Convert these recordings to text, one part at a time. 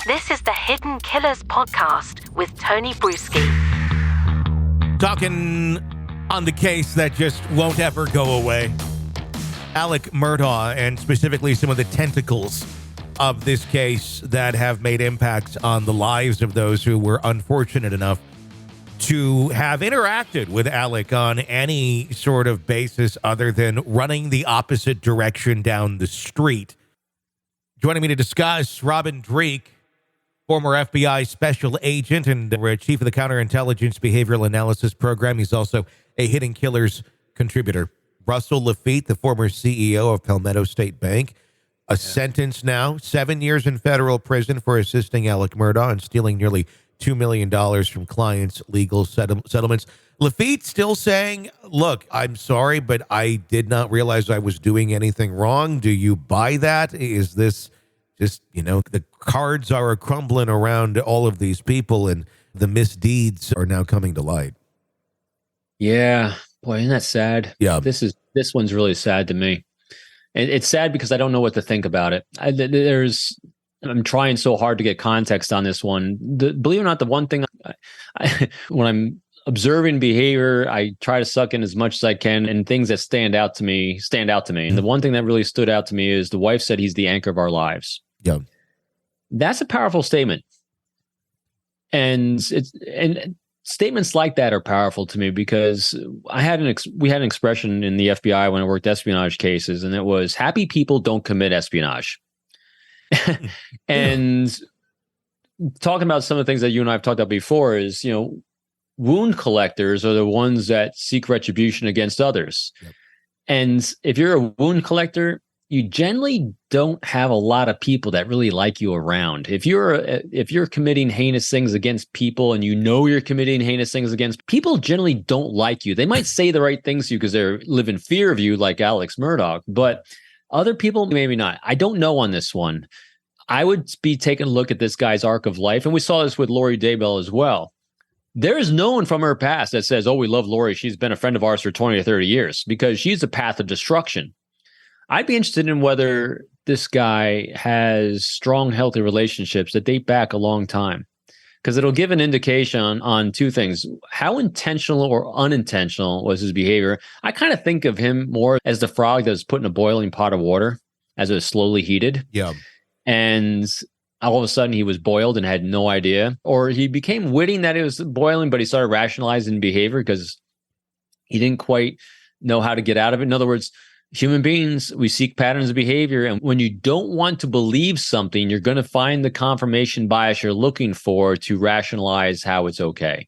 This is the Hidden Killers podcast with Tony Brueski. Talking on the case that just won't ever go away. Alex Murdaugh, and specifically some of the tentacles of this case that have made impacts on the lives of those who were unfortunate enough to have interacted with Alex on any sort of basis other than running the opposite direction down the street. Joining me to discuss, Robin Dreeke, former FBI special agent and chief of the Counterintelligence Behavioral Analysis Program. He's also a Hidden Killers contributor. Russell Lafitte, the former CEO of Palmetto State Bank, sentenced now, 7 years in federal prison for assisting Alex Murdaugh and stealing nearly $2 million from clients' legal settlements. Lafitte still saying, look, I'm sorry, but I did not realize I was doing anything wrong. Do you buy that? Is this just, the cards are crumbling around all of these people and the misdeeds are now coming to light? Yeah. Boy, isn't that sad? Yeah. This one's really sad to me. And it's sad because I don't know what to think about it. I'm trying so hard to get context on this one. Believe it or not, the one thing when I'm observing behavior, I try to suck in as much as I can, and things that stand out to me. And the one thing that really stood out to me is the wife said he's the anchor of our lives. Yeah. That's a powerful statement. And statements like that are powerful to me because we had an expression in the FBI when I worked espionage cases, and it was happy people don't commit espionage. And talking about some of the things that you and I have talked about before is, wound collectors are the ones that seek retribution against others. Yep. And if you're a wound collector, you generally don't have a lot of people that really like you around. If you're committing heinous things against people and you're committing heinous things against people, generally don't like you. They might say the right things to you because they live in fear of you, like Alex Murdaugh, but other people, maybe not. I don't know on this one. I would be taking a look at this guy's arc of life. And we saw this with Lori Daybell as well. There is no one from her past that says, oh, we love Lori. She's been a friend of ours for 20 or 30 years, because she's a path of destruction. I'd be interested in whether this guy has strong, healthy relationships that date back a long time, because it'll give an indication on two things. How intentional or unintentional was his behavior? I kind of think of him more as the frog that's put in a boiling pot of water as it was slowly heated. Yeah. And all of a sudden he was boiled and had no idea, or he became witting that it was boiling, but he started rationalizing behavior because he didn't quite know how to get out of it. In other words, human beings, we seek patterns of behavior. And when you don't want to believe something, you're going to find the confirmation bias you're looking for to rationalize how it's okay.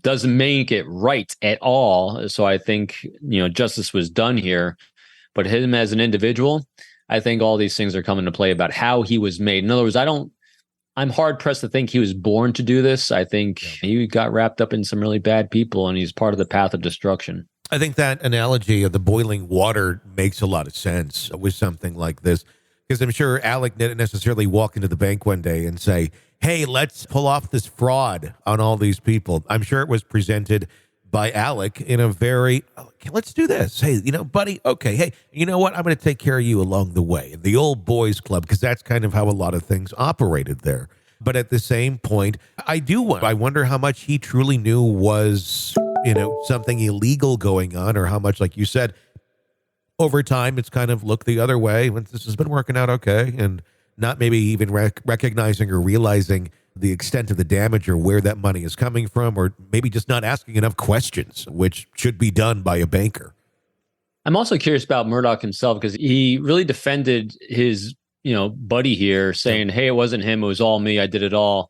Doesn't make it right at all. So I think, justice was done here. But him as an individual, I think all these things are coming to play about how he was made. In other words, I'm hard pressed to think he was born to do this. I think he got wrapped up in some really bad people, and he's part of the path of destruction. I think that analogy of the boiling water makes a lot of sense with something like this, because I'm sure Alec didn't necessarily walk into the bank one day and say, hey, let's pull off this fraud on all these people. I'm sure it was presented by Alec in a very, okay, let's do this. Hey, buddy, okay, hey, you know what? I'm going to take care of you along the way. The old boys club, because that's kind of how a lot of things operated there. But at the same point, I wonder how much he truly knew was, something illegal going on, or how much, like you said, over time, it's kind of looked the other way. This has been working out okay, and not maybe even recognizing or realizing the extent of the damage or where that money is coming from, or maybe just not asking enough questions, which should be done by a banker. I'm also curious about Murdaugh himself, because he really defended his, buddy here, saying, hey, it wasn't him. It was all me. I did it all.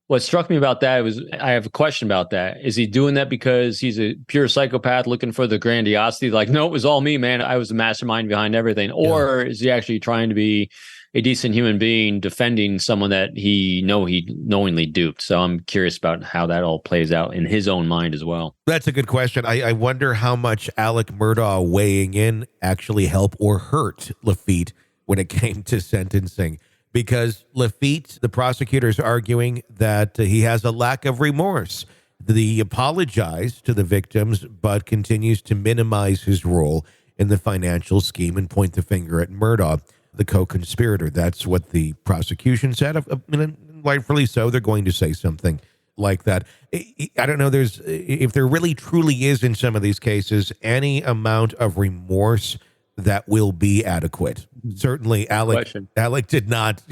What struck me about that was, I have a question about that. Is he doing that because he's a pure psychopath looking for the grandiosity? Like, no, it was all me, man. I was the mastermind behind everything. Or is he actually trying to be a decent human being defending someone that he knowingly duped? So I'm curious about how that all plays out in his own mind as well. That's a good question. I wonder how much Alex Murdaugh weighing in actually helped or hurt Laffitte when it came to sentencing. Because Laffitte, the prosecutor's arguing that he has a lack of remorse. He apologized to the victims, but continues to minimize his role in the financial scheme and point the finger at Murdaugh, the co-conspirator. That's what the prosecution said. rightfully so, they're going to say something like that. I don't know. If there really truly is in some of these cases any amount of remorse that will be adequate. Certainly, Alec did not,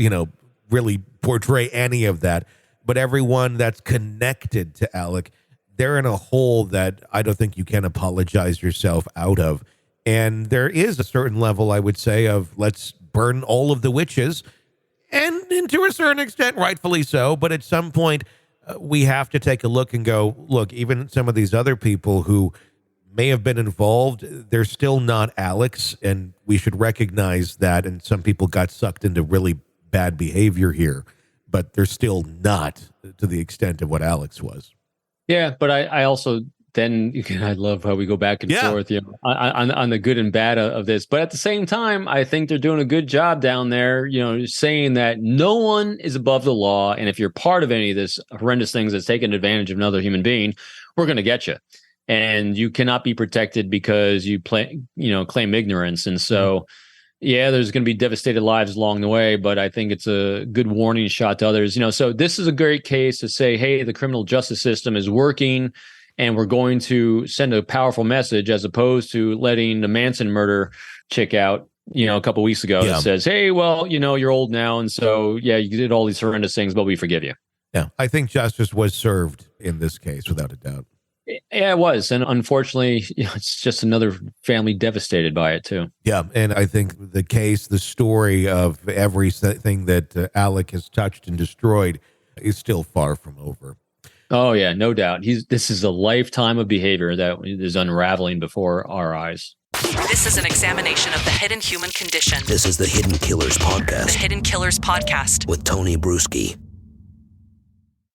really portray any of that. But everyone that's connected to Alec, they're in a hole that I don't think you can apologize yourself out of. And there is a certain level, I would say, of let's burn all of the witches, and to a certain extent, rightfully so. But at some point, we have to take a look and go, look, even some of these other people who may have been involved, they're still not Alex, and we should recognize that. And some people got sucked into really bad behavior here, but they're still not to the extent of what Alex was. Yeah, but I also I love how we go back and forth, on the good and bad of this. But at the same time, I think they're doing a good job down there, saying that no one is above the law. And if you're part of any of this horrendous things that's taking advantage of another human being, we're going to get you. And you cannot be protected because you claim ignorance. And so, there's going to be devastated lives along the way, but I think it's a good warning shot to others. So this is a great case to say, hey, the criminal justice system is working, and we're going to send a powerful message, as opposed to letting the Manson murder chick out, a couple of weeks ago that says, hey, well, you're old now. And so, you did all these horrendous things, but we forgive you. Yeah, I think justice was served in this case, without a doubt. Yeah, it was. And unfortunately, it's just another family devastated by it, too. Yeah, and I think the story of everything that Alec has touched and destroyed is still far from over. Oh, yeah, no doubt. This is a lifetime of behavior that is unraveling before our eyes. This is an examination of the hidden human condition. This is the Hidden Killers Podcast. The Hidden Killers Podcast. With Tony Brueski.